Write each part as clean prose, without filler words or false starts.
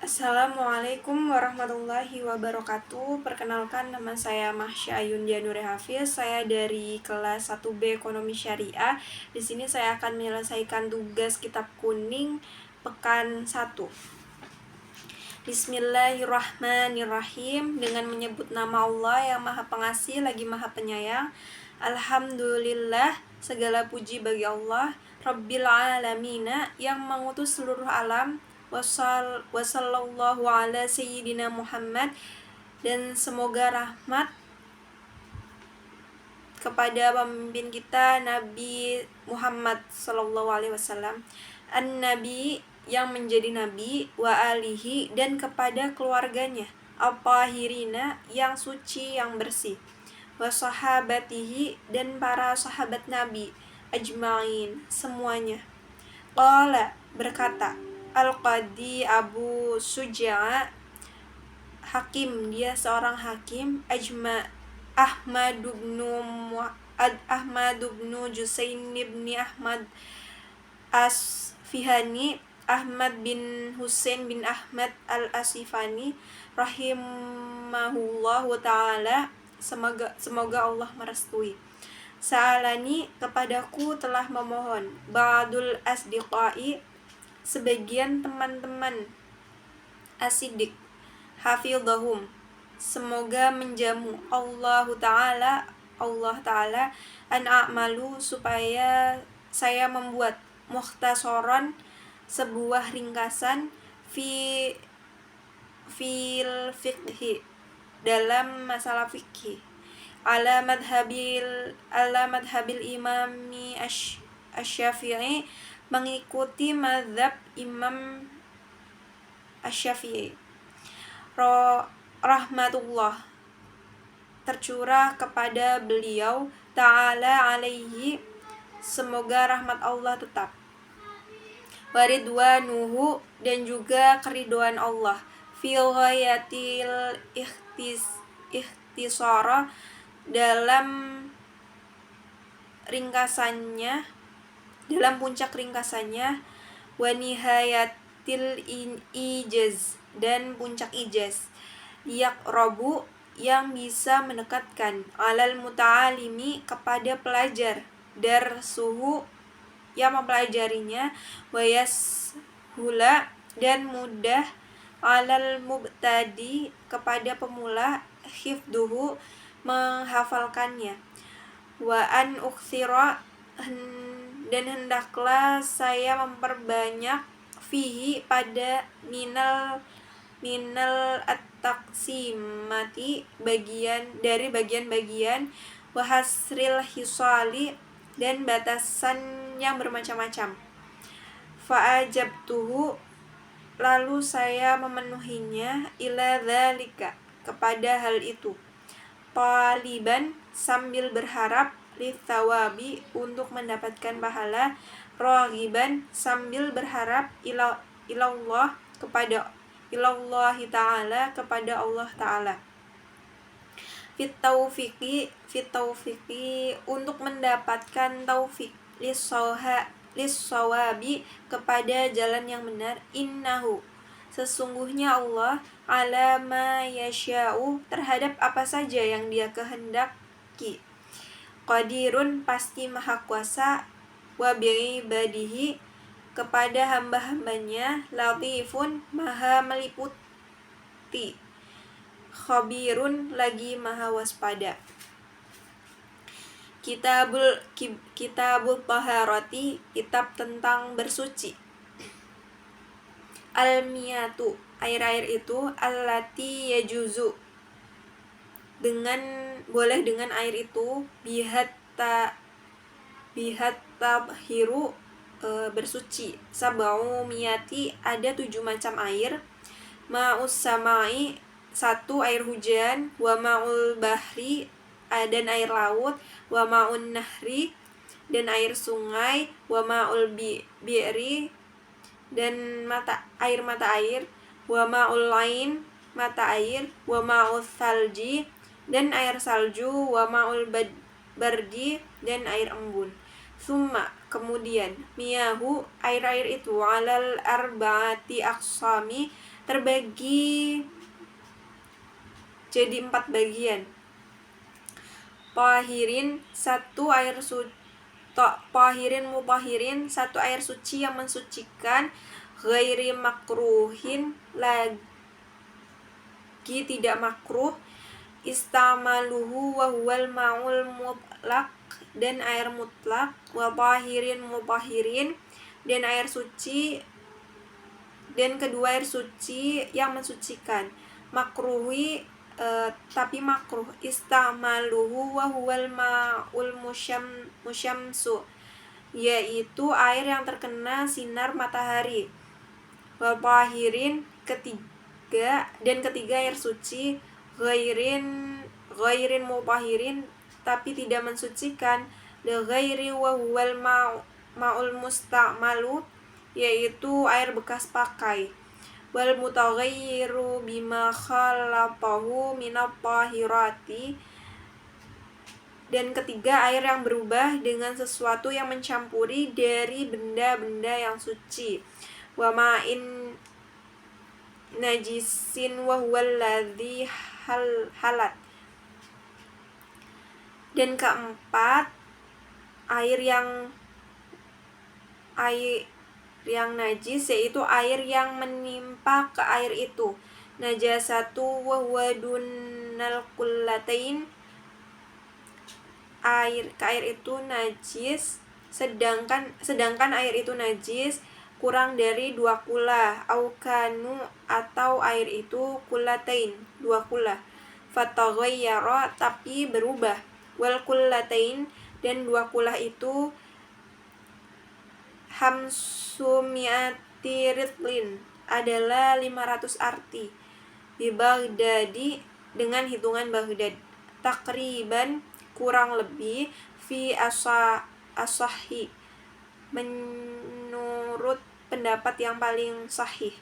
Assalamualaikum warahmatullahi wabarakatuh. Perkenalkan, nama saya Mahsya Ayunia Nure Hafiz. Saya dari kelas 1B Ekonomi Syariah. Di sini saya akan menyelesaikan tugas kitab kuning pekan 1. Bismillahirrahmanirrahim. Dengan menyebut nama Allah yang Maha Pengasih lagi Maha Penyayang. Alhamdulillah, segala puji bagi Allah, Rabbil Alamina, yang mengutus seluruh alam. Wassallallahu ala sayyidina Muhammad, dan semoga rahmat kepada pemimpin kita Nabi Muhammad sallallahu alaihi wasallam, an-nabi, yang menjadi nabi, wa alihi, dan kepada keluarganya, al-tahirina, yang suci, yang bersih, wa sahabatihi, dan para sahabat nabi, ajma'in, semuanya. Qala, berkata Al-Qadi Abu Suja' hakim, dia seorang hakim, Ahmad bin Jusain bin Ahmad Asfihani, Ahmad bin Husain bin Ahmad al-Asifani, rahimahullahu ta'ala, semoga Allah merestui. Sa'alani, kepadaku telah memohon, ba'dul asdiqai, sebagian teman-teman, asidik, hafidhahum, semoga menjamu, Allah Ta'ala, an a'malu, supaya saya membuat, mukhtasaran, sebuah ringkasan, fil fiqhi, dalam masalah fikih, ala madhabil imami asy-Syafi'i, mengikuti mazhab Imam Asy-Syafi'i, rahmatullah, tercurah kepada beliau, ta'ala alaihi, semoga rahmat Allah tetap, waridwanuhu, dan juga keriduan Allah, fil ghayatil ikhtisara, dalam puncak ringkasannya, wa nihayatil ijaz, dan puncak ijaz, yaqrabu, yang bisa mendekatkan, alal muta'alimi, kepada pelajar, darsuhu, yang mempelajarinya, wa yashula, dan mudah, alal mubtadi, kepada pemula, hifduhu, menghafalkannya, wa an ukthira, dan hendaklah saya memperbanyak, fihi, pada minal at-taqsimati, dari bagian-bagian, wa hasril hisali, dan batasan yang bermacam-macam, fa'ajabtuhu, lalu saya memenuhinya, ila dzalika, kepada hal itu, taliban, sambil berharap, lithawabi, untuk mendapatkan pahala, raghiban, sambil berharap, ilallah, kepada ilallahi ta'ala, kepada Allah ta'ala, fit taufiqi, untuk mendapatkan taufik, lissawabi, kepada jalan yang benar, innahu, sesungguhnya Allah, ala ma yasya'u, terhadap apa saja yang Dia kehendaki, qadirun, pasti maha kuasa, wa bi'ibadihi, kepada hamba-hambanya, latifun, maha meliputi, khabirun, lagi maha waspada. Kitabul taharati, kitab tentang bersuci. Al-miyatu, air itu, allati yajuzu, boleh dengan air itu, bihat tabhiru, bersuci, sab'u miyati, ada 7 macam air, ma'us samai, 1 air hujan, wa ma'ul bahri, dan air laut, wa ma'un nahri, dan air sungai, wa ma'ul bi'ri, dan air mata air, wa ma'ul lain, mata air, wa ma'ul salji, dan air salju, wa ma'ul bardi, dan air embun. Summa, kemudian, miyahu, air-air itu, alal arba'ati aqsami, terbagi jadi 4 bagian. Tahirin, satu air suci. Tahirin mutahirin, satu air suci yang mensucikan. Ghairi makruhin, lagi tidak makruh. Istamaluhu wa huwal ma'ul mutlaq, dan air mutlak. Wa tahirin mutahirin, dan air suci, dan kedua air suci yang mensucikan. Makruhi, tapi makruh. Istamaluhu wa huwal ma'ul musyamsu, yaitu air yang terkena sinar matahari. Wa tahirin, ketiga air suci. Ghairin mutahirin, tapi tidak mensucikan. Ghairi wa huwal ma'ul musta'malu, yaitu air bekas pakai. Wal mutaghayyiru bima khalaqahu minat tahirati, dan ketiga air yang berubah dengan sesuatu yang mencampuri dari benda-benda yang suci. Wa ma'in najisin wa huwal ladzi halat, dan keempat air yang najis, yaitu air yang menimpa ke air itu. Najasatu wa huwa dunal kullatain, air itu najis sedangkan air itu najis kurang dari 2 kula. Aukanu, atau air itu kullatain, 2 kula. Fataghayyara, tapi berubah. Wal kullatain, dan 2 kula itu hamsumiati ritlin, adalah 500 arti. Di Baghdadi, dengan hitungan Baghdad. Takriban, kurang lebih. Fi asahi, menurut pendapat yang paling sahih.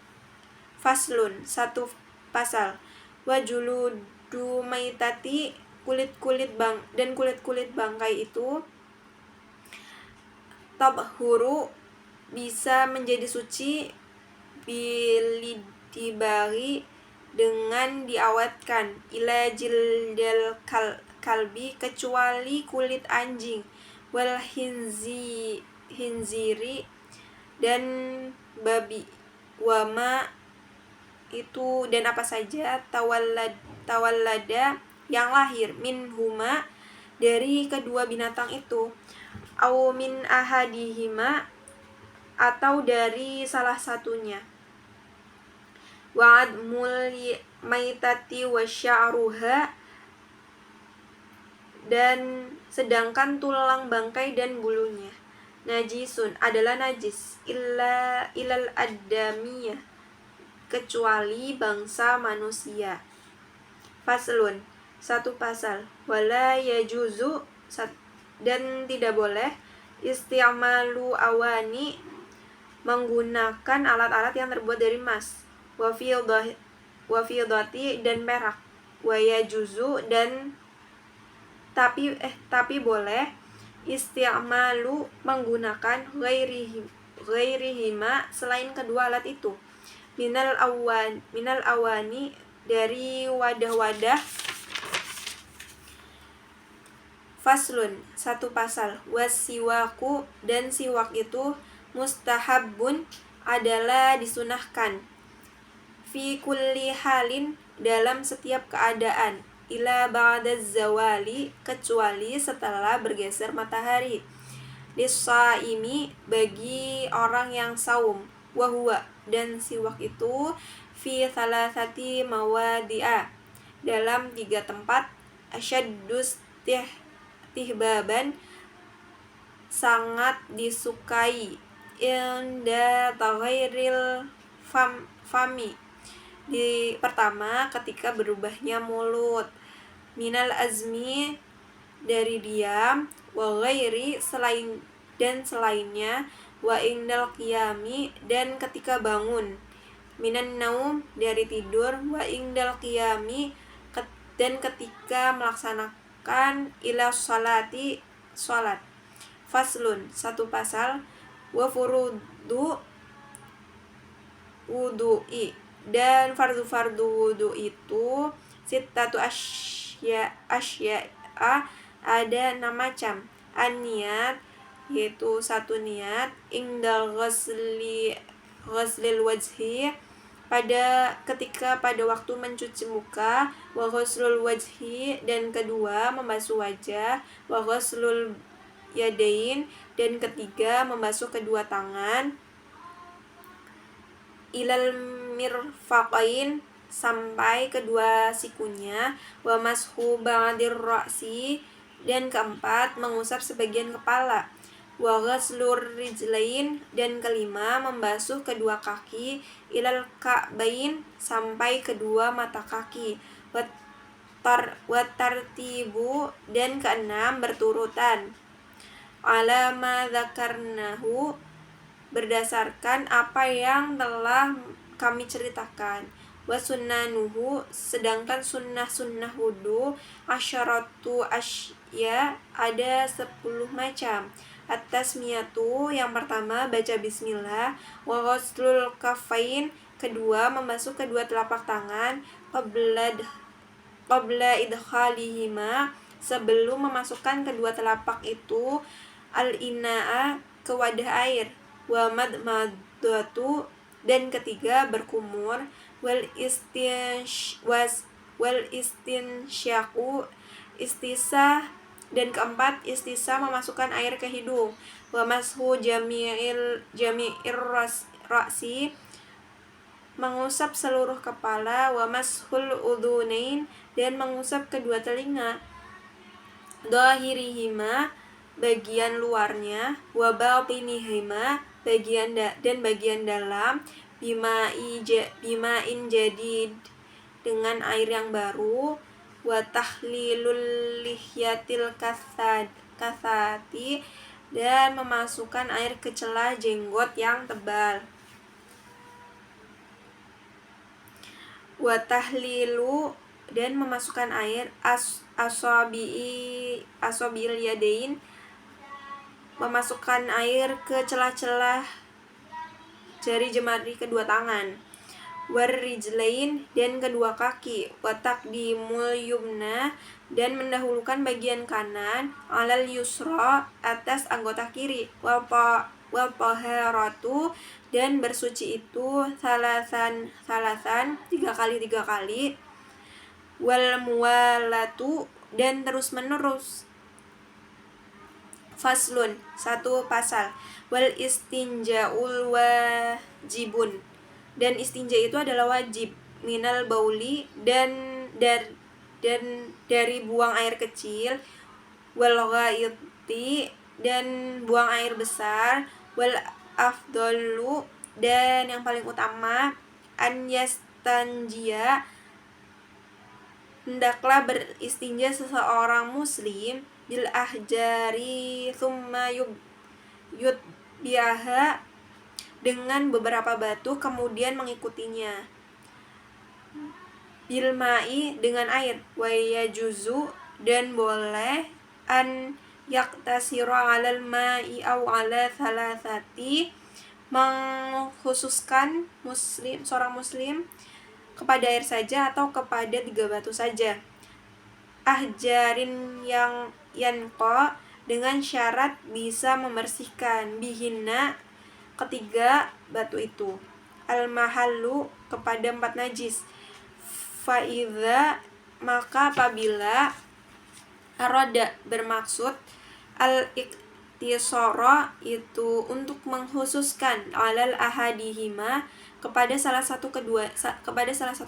Faslun, satu pasal. Wajuludu maitati, kulit-kulit bangkai itu. Tabhuru, bisa menjadi suci. Bilidibari, dengan diawetkan. Ila jildal kalbi, kecuali kulit anjing. Wal hinziri, dan babi. Wama, itu dan apa saja. Tawallada, yang lahir. Minhuma, dari kedua binatang itu. Au min ahadihima, atau dari salah satunya. Wa'admul maitati wa sya'ruha, dan sedangkan tulang bangkai dan bulunya. Najisun, adalah najis. Ilal adamiyah, kecuali bangsa manusia. Faslun, satu pasal. Wala yajuzu, dan tidak boleh. Isti'malu awani, menggunakan alat-alat yang terbuat dari emas. Wa fidati, dan perak. Wa yajuzu, dan tapi boleh. Isti'malu, menggunakan ghairihima, selain kedua alat itu. Minal awani, dari wadah-wadah. Faslun, satu pasal. Wasiwaku, dan siwak itu. Mustahabun, adalah disunahkan. Fi kulli halin, dalam setiap keadaan. Ila ba'daz zawali, kecuali setelah bergeser matahari. Lis-shaimi, bagi orang yang saum. Wahwa, dan siwak itu. Fi thalathati mawadi'a, dalam 3 tempat. Asyaddus tihbaban, sangat disukai. Inda taghairil fami, pertama ketika berubahnya mulut. Minal azmi, dari diam. Wa ghairi, selainnya. Wa indal qiyami, dan ketika bangun. Minan naum, dari tidur. Wa indal qiyami, dan ketika melaksanakan. Ila sholati, sholat. Faslun, satu pasal. Wa furudu wudu'i, Dan fardu wudu itu sittatu asya ada 6 macam. An-niat yaitu satu niat, indal ghuslil wajhi pada waktu mencuci muka, wa ghuslul wajhi dan kedua membasuh wajah, wa ghuslul yadain dan ketiga membasuh kedua tangan, ilal mirfaqain sampai kedua sikunya, wa mashu ba'dir ra'si dan keempat mengusap sebagian kepala, wa ghuslur rijlain dan kelima membasuh kedua kaki, ilal ka'bain sampai kedua mata kaki, wa tartibu dan keenam berturutan, ala ma dzakarnahu berdasarkan apa yang telah kami ceritakan, wa sunnanuhu sedangkan sunnah wudu asyaratu asya ada 10 macam. At-tasmiyatu yang pertama baca bismillah, wa ghuslul kaffain kedua membasuh kedua telapak tangan, qabla idkhalihima sebelum memasukkan kedua telapak itu al-ina'a ke wadah air, wa madmadatu dan ketiga berkumur, wal istinsyaku istisah dan keempat istisah memasukkan air ke hidung, wa mashu jami'ir ra'si mengusap seluruh kepala, wa mashul udhunain dan mengusap kedua telinga, dhahirihima bagian luarnya, wa batinihima bagian dalam, bima'in jadid dengan air yang baru, wa tahlilul lihyatil kathati dan memasukkan air ke celah jenggot yang tebal, wa tahlilu dan memasukkan air asabi'il yadain memasukkan air ke celah-celah jari jemari kedua tangan, war rijlain dan kedua kaki, wa taqdimul yumna dan mendahulukan bagian kanan, alal yusra atas anggota kiri, wal taharatu dan bersuci itu salasan 3 kali, wal muwalatu dan terus menerus. Faslun, satu pasal, wal istinja'ul wajibun dan istinja itu adalah wajib, minal bauli dan dari buang air kecil, wal ghaiti dan buang air besar, wal afdalu dan yang paling utama, an yastanjia hendaklah beristinja seseorang muslim, bil ahjari thumma yutbi'aha dengan beberapa batu kemudian mengikutinya, bil ma'i dengan air, wa yajuzu dan boleh, an yaktasira alal ma'i au ala thalathati mengkhususkan seorang muslim kepada air saja atau kepada 3 batu saja, ahjarin yang yanqa dengan syarat bisa membersihkan, bihinna ketiga batu itu, al-mahallu kepada 4 najis, fa'idha maka apabila arada bermaksud al-iktisara itu untuk mengkhususkan alal ahadihima kepada salah satu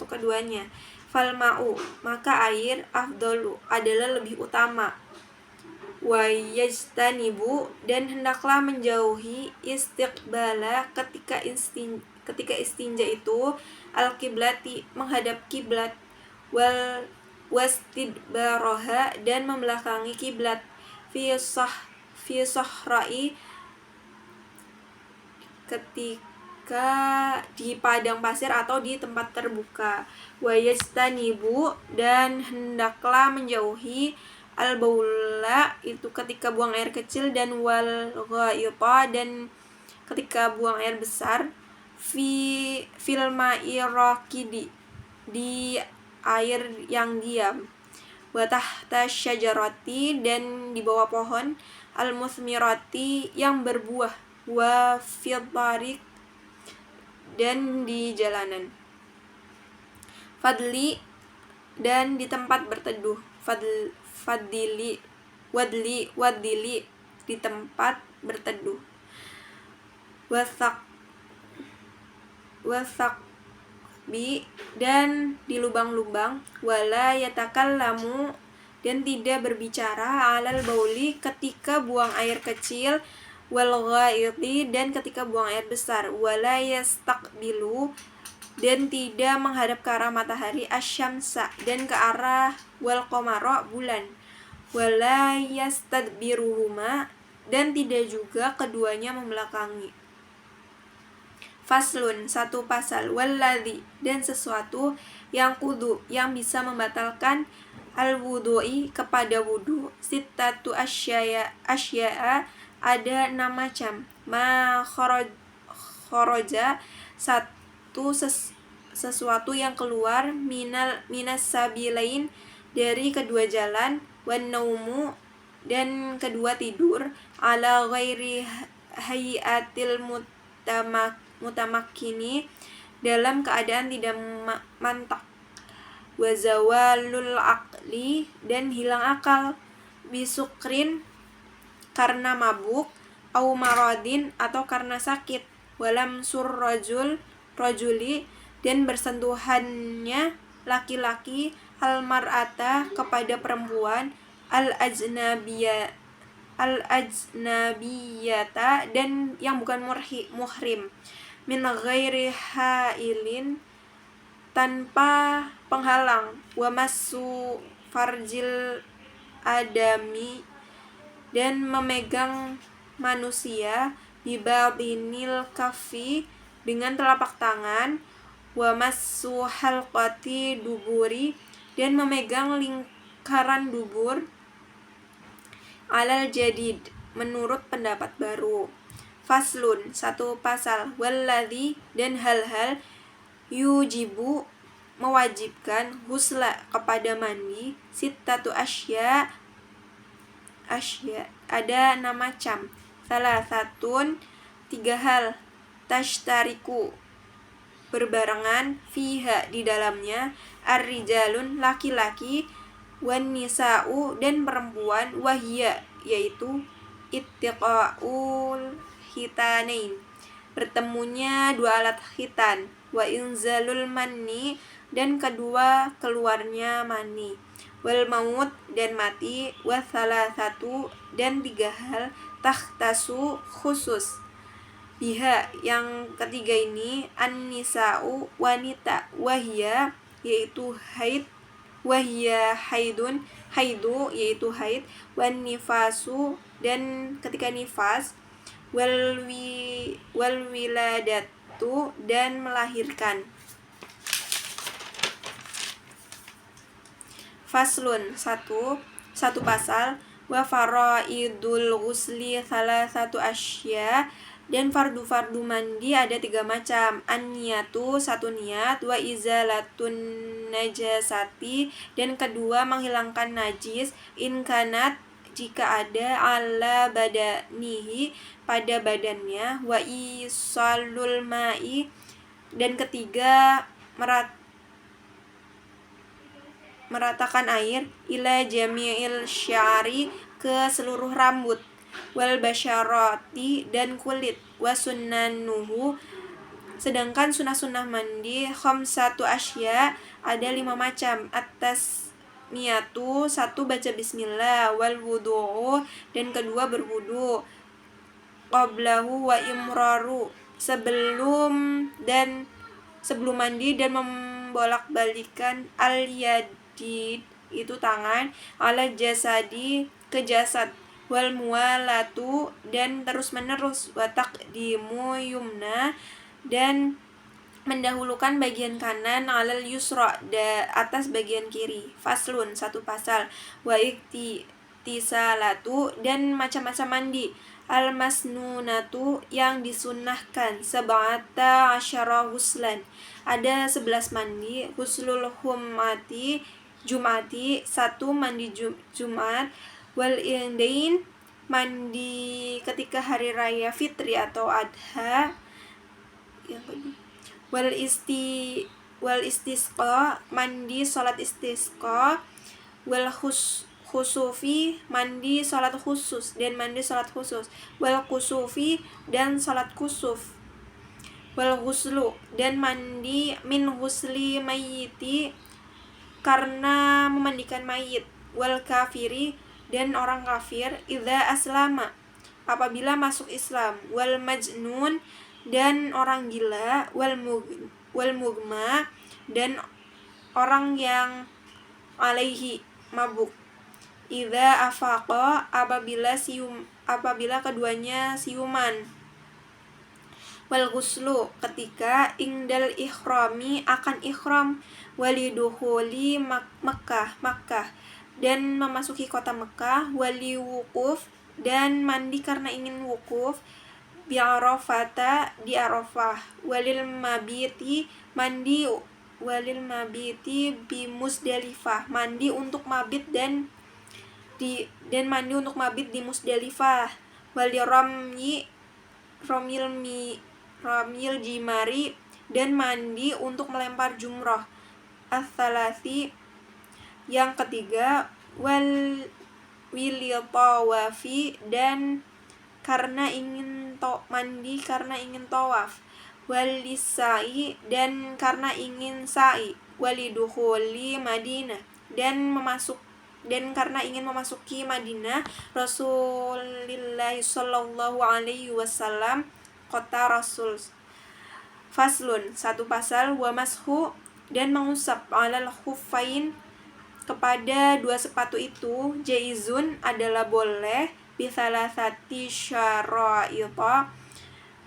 keduanya, fal ma'u maka air afdalu adalah lebih utama, wa yajtanibu dan hendaklah menjauhi istiqbala ketika istinja itu al-kiblati menghadap kiblat, wal wastidbaraha dan membelakangi kiblat, fi sahra'i ketika di padang pasir atau di tempat terbuka, wa yajtanibu dan hendaklah menjauhi al-baula itu ketika buang air kecil, dan wal ghaita dan ketika buang air besar, fil ma'i raqidi, di air yang diam, wa tahta syajarati, dan di bawah pohon, al musmirati, yang berbuah, wa fil tariq, dan di jalanan, fadli, dan di tempat berteduh, wadili, di tempat berteduh, wasaqbi, dan di lubang-lubang, wala yatakallamu, dan tidak berbicara, alal bauli, ketika buang air kecil, wal ghaiti, dan ketika buang air besar, wala yastaqbilu, dan tidak menghadap ke arah matahari, asyamsa, dan ke arah wal qamara, bulan, wala yastadbiruhuma, dan tidak juga keduanya membelakangi. Faslun, satu pasal, walladzi, dan sesuatu, yang kudu, yang bisa membatalkan al-wudu'i, kepada wudu, sittatu asya'a, ada 6 macam, ma khoroja, sesuatu yang keluar, minas sabilain, dari kedua jalan, wan naumu, dan kedua tidur, ala ghairi hayatil mutamakkini, dalam keadaan tidak mantak, wa zawalul aqli, dan hilang akal, bisukrin, karena mabuk, au maradin, atau karena sakit, walam rajuli, dan bersentuhannya laki-laki, al mar'ata, kepada perempuan, al ajnabiyata, dan yang bukan muhrim, min ghairi hailin, tanpa penghalang, wa massu farjil adami, dan memegang manusia, bibatinil kafi, dengan telapak tangan, wa massu halqati duburi, dan memegang lingkaran dubur, alal jadid, menurut pendapat baru. Faslun, satu pasal, walladzi, dan hal-hal, yujibu, mewajibkan, husla, kepada mandi, sittatu asya, ada 6 macam, salah satun, 3 hal, tashtariku, berbarengan, fiha, di dalamnya, ar-rijalun, laki-laki, wan nisa'u, dan perempuan, wahya, yaitu ittiqa'ul khitanain, bertemunya 2 alat khitan, wa inzalul manni, dan kedua keluarnya mani, wal maut, dan mati, wa salasatu, dan 3 hal, takhtasu, khusus, biha, yang ketiga ini, an-nisa'u, wanita, wahya, yaitu haid, wahya haidun, haidu, yaitu haid, wan nifasu, dan ketika nifas, wal wiladatu, dan melahirkan. Faslun, satu pasal, wa faraidul ghusli salasatu asya, dan fardu-fardu mandi ada 3 macam, an-niyatu, 1 niat, wa izalatun najasati, dan kedua menghilangkan najis, in kanat, jika ada, ala badanihi, pada badannya, wa isalul ma'i, dan ketiga meratakan air, ila jami'il sya'ri, ke seluruh rambut, wal basyarati, dan kulit, wa sunnanuhu, sedangkan sunnah-sunnah mandi, khamsatu asya, ada 5 macam, atas niyatu, 1 baca bismillah, wal wudu'u, dan kedua berwudu, qablahu wa imraru, sebelum mandi dan membolak-balikan, al yadid, itu tangan, ala jasadi, ke jasad, wal muwalatu, dan terus-menerus, wa taqdimu yumna, dan mendahulukan bagian kanan, alal yusra, atas bagian kiri. Faslun, 1 pasal, wa iktisalatu, dan macam-macam mandi, Al-masnunatu yang disunnahkan, sab'ata asyara huslan, ada 11 mandi. Huslul humati, Jumati, 1 mandi Jumat. Wal indain, mandi ketika hari raya fitri atau adha. Yang kedua, wal istisqa, mandi salat istisqa. Wal khusufi, mandi salat khusus dan mandi salat khusus. Wal kusufi, dan salat kusuf. Wal ghuslu, dan mandi min ghusli mayyiti, karena memandikan mayit. Wal kafiri, dan orang kafir, idza aslama, apabila masuk Islam. Wal majnun, dan orang gila. Wal mugma, dan orang yang alaihi, mabuk. Idza afaqa, apabila keduanya siuman. Wal ghuslu, ketika ingdal ikhrami, akan ikhram. Walidukhuli Makkah, dan memasuki kota Mekah. Wali wukuf, dan mandi karena ingin wukuf. Bi Arafata, di Arafah. Walil mabiti, bi Musdalifah, mandi untuk mabit dan mandi untuk mabit di Musdalifah. Wali romil jimari, dan mandi untuk melempar jumroh. Ats-tsalasi, yang ketiga. Wilil tawafi, dan karena ingin mandi karena ingin tawaf. Walisai, dan karena ingin sa'i. Walidukhuli Madinah, dan karena ingin memasuki Madinah. Rasulillah sallallahu alaihi wasallam, kota Rasul. Faslun, satu pasal. Wa mashu, dan mengusap. Alal khuffain, kepada 2 sepatu itu. Jaizun, adalah boleh. Bisalasati syara'ita,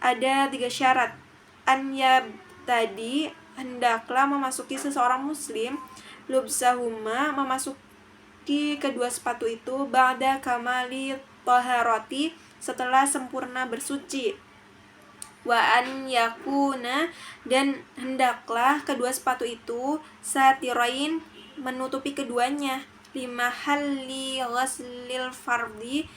ada 3 syarat. An yabtadi, hendaklah memasuki seseorang muslim. Lubsahuma, memasuki kedua sepatu itu. Ba'da kamali taharati, setelah sempurna bersuci. Wa an yakuna, dan hendaklah kedua sepatu itu satirain, menutupi keduanya. Limahalli ghaslil fardi,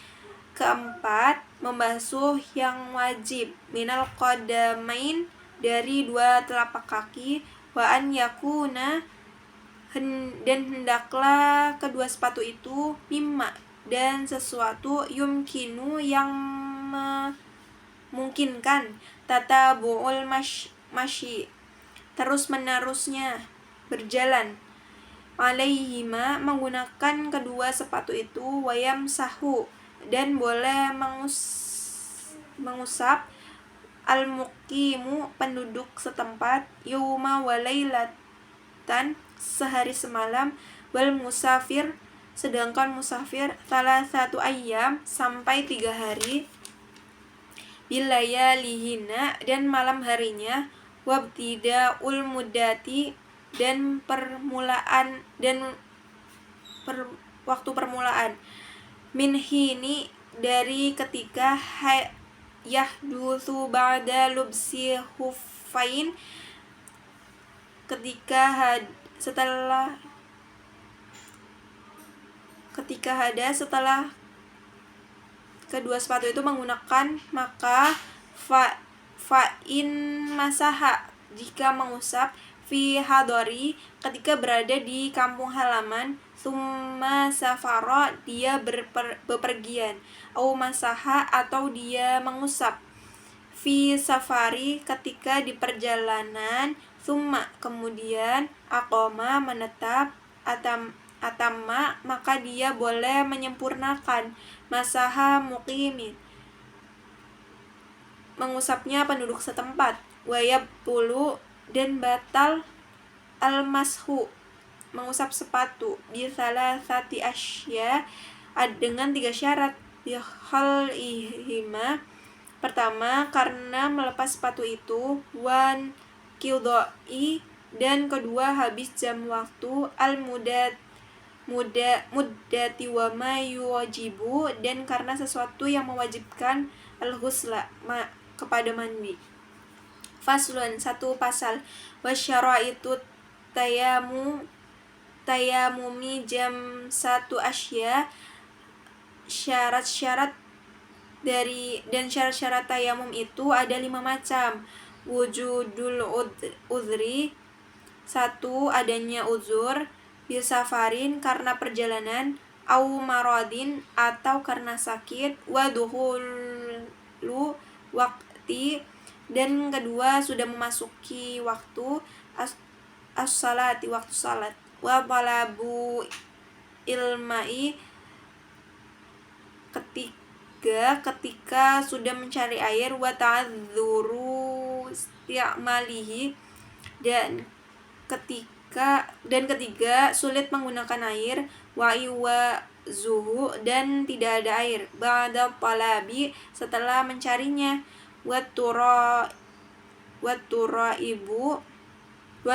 keempat, membasuh yang wajib. Minal qadamain, dari 2 telapak kaki. Wa an yakuna, dan hendaklah kedua sepatu itu mimma, dan sesuatu yumkinu, yang memungkinkan. Tatabu'ul masyi, terus menerusnya berjalan. Alaihima, menggunakan kedua sepatu itu. Wayam sahu, dan boleh mengusap. Al-muqimu, penduduk setempat. Yawma walailatan, sehari semalam. Wal musafir, sedangkan musafir. Salasatu ayyam, sampai 3 hari. Bilayalihina, dan malam harinya. Wabtida'ul muddati, dan waktu permulaan. Minhini, dari ketika. Yahdutsu ba'da lubsi huffain, ketika setelah kedua sepatu itu menggunakan. Maka fa'in masaha, jika mengusap. Fi hadori, ketika berada di kampung halaman. Tsumma safara, dia bepergian. Au masaha, atau dia mengusap. Fi safari, ketika di perjalanan. Tsumma, kemudian. Aqoma, menetap. Atamma, maka dia boleh menyempurnakan. Masaha muqimin, mengusapnya penduduk setempat. Wayabtulu, dan batal. Al-mashu, mengusap sepatu. Bisalasati asya, dengan 3 syarat. Bikhal'ihima, pertama, karena melepas sepatu itu. Wan qidha'i, dan kedua, habis jam waktu. Al-mudad muddati wa ma yuwajibu, dan karena sesuatu yang mewajibkan al-ghusla kepada mandi. Faslun, satu pasal. Wasyaraitu tayamumi jam satu asya, syarat-syarat dan syarat-syarat tayamum itu ada 5 macam. Wujudul udhri, 1. Adanya uzur, bisafarin karena perjalanan, au maradin atau karena sakit, wa dukhulu waqti, dan kedua sudah memasuki waktu as-salati, waktu salat, wa talabu ilmai, ketika sudah mencari air, wa ta'adzuru isti'malihi, dan ketiga sulit menggunakan air, wa zuhu, dan tidak ada air, ba'da talabi, setelah mencarinya, wa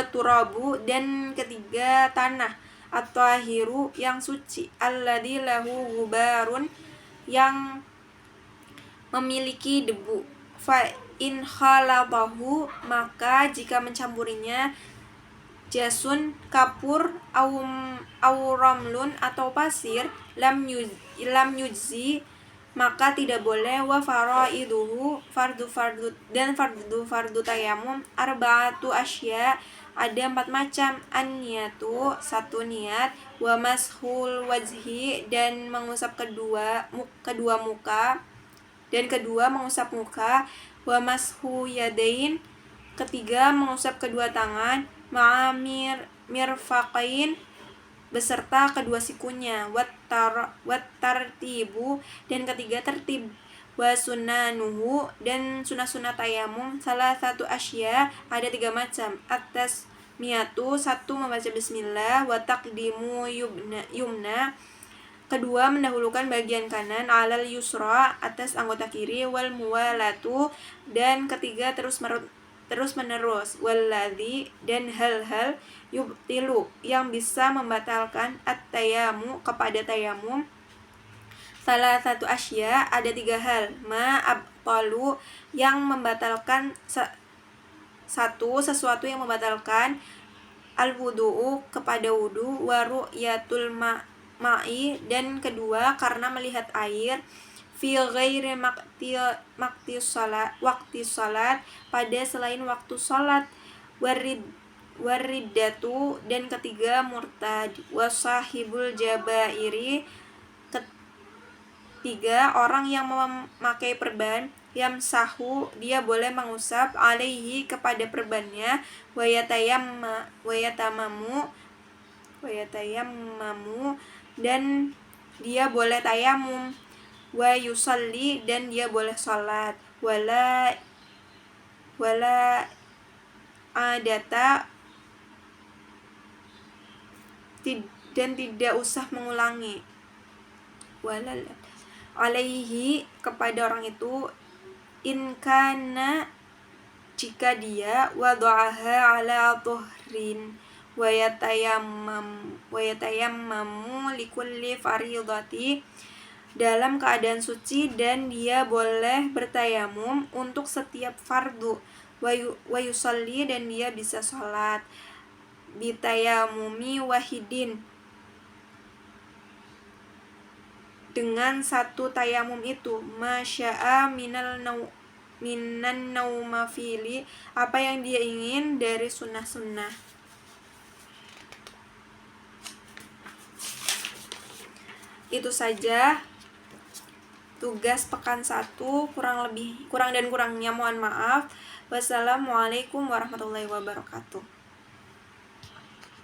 turabu, dan ketiga tanah, at-tahiru, yang suci, alladzi lahu ghubarun, yang memiliki debu, fa in khalatahu, maka jika mencampurinya, jasun, kapur, au ramlun, atau pasir, lam yujzi, maka tidak boleh. Wa faraiduhu, fardu tayamum, arba'atu asya, ada 4 macam. An-niyatu, 1 niat, wa mashul wajhi, dan mengusap kedua muka, dan kedua mengusap muka, wa mashu yadain, ketiga mengusap kedua tangan, ma'amir mirfaqain, beserta kedua sikunya, wattartibu, dan ketiga tertib, wa sunanuhu, dan sunah-sunah tayamum, salah satu asya, ada 3 macam. Atas miyatu, 1 membaca bismillah, wa taqdimu yumna, kedua mendahulukan bagian kanan, alal yusra, atas anggota kiri, wal muwalatu, dan ketiga terus menerus, walladzi, dan hal-hal, yubtilu, yang bisa membatalkan at-tayamu, kepada tayamum, salah satu asya, ada 3 hal. Ma abtalu, yang membatalkan, 1. Sesuatu yang membatalkan al-wudu'u, kepada wudu, wa ru'yatul ma'i, dan kedua karena melihat air, fi ghairi waktu salat, pada selain waktu salat, wariddatu, dan ketiga murtad, wasahibul jabairi, ketiga orang yang memakai perban, yamsahu, dia boleh mengusap, alaihi, kepada perbannya, wayatayammamu, dan dia boleh tayamum, wa yusalli, dan dia boleh salat, wala adata, dan tidak usah mengulangi, wala alaihi, kepada orang itu, in kana, jika dia, wada'aha ala tuhrin, wayatayammamu likulli faridati, dalam keadaan suci, dan dia boleh bertayamum untuk setiap fardu, wa yusalli, dan dia bisa sholat, bitayamumi wahidin, dengan 1 tayamum itu, masya'a minan naumafili, apa yang dia ingin dari sunnah-sunnah. Itu saja tugas pekan 1, kurang dan kurangnya mohon maaf. Wassalamualaikum warahmatullahi wabarakatuh.